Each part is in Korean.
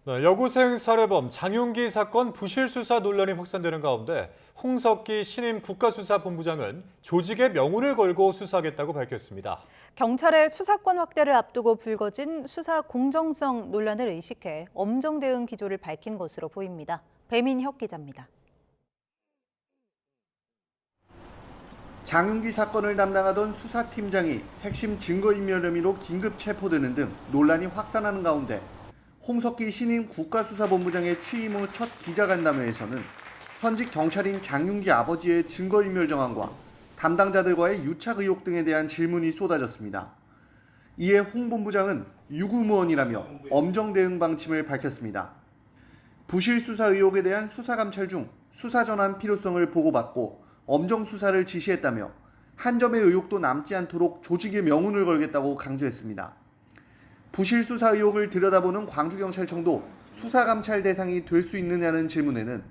네, 여고생 살해범 장윤기 사건 부실 수사 논란이 확산되는 가운데 홍석기 신임 국가수사본부장은 조직의 명운을 걸고 수사하겠다고 밝혔습니다. 경찰의 수사권 확대를 앞두고 불거진 수사 공정성 논란을 의식해 엄정 대응 기조를 밝힌 것으로 보입니다. 배민혁 기자입니다. 장윤기 사건을 담당하던 수사팀장이 핵심 증거인멸 혐의로 긴급 체포되는 등 논란이 확산하는 가운데 홍석기 신임 국가수사본부장의 취임 후 첫 기자간담회에서는 현직 경찰인 장윤기 아버지의 증거인멸 정황과 담당자들과의 유착 의혹 등에 대한 질문이 쏟아졌습니다. 이에 홍 본부장은 유구무원이라며 엄정 대응 방침을 밝혔습니다. 부실 수사 의혹에 대한 수사 감찰 중 수사 전환 필요성을 보고받고 엄정 수사를 지시했다며 한 점의 의혹도 남지 않도록 조직의 명운을 걸겠다고 강조했습니다. 부실 수사 의혹을 들여다보는 광주경찰청도 수사 감찰 대상이 될 수 있느냐는 질문에는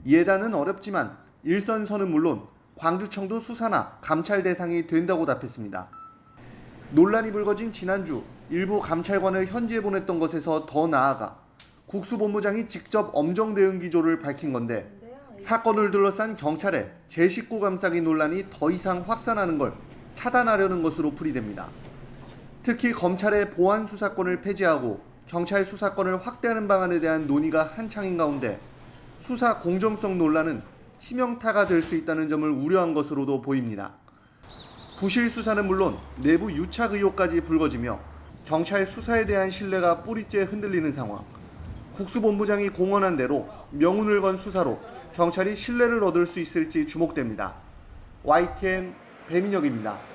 예단은 어렵지만 일선서는 물론 광주청도 수사나 감찰 대상이 된다고 답했습니다. 논란이 불거진 지난주 일부 감찰관을 현지에 보냈던 것에서 더 나아가 국수본부장이 직접 엄정 대응 기조를 밝힌 건데 사건을 둘러싼 경찰의 제19 감싸기 논란이 더 이상 확산하는 걸 차단하려는 것으로 풀이됩니다. 특히 검찰의 보안 수사권을 폐지하고 경찰 수사권을 확대하는 방안에 대한 논의가 한창인 가운데 수사 공정성 논란은 치명타가 될 수 있다는 점을 우려한 것으로도 보입니다. 부실 수사는 물론 내부 유착 의혹까지 불거지며 경찰 수사에 대한 신뢰가 뿌리째 흔들리는 상황. 국수본부장이 공언한 대로 명운을 건 수사로 경찰이 신뢰를 얻을 수 있을지 주목됩니다. YTN 배민혁입니다.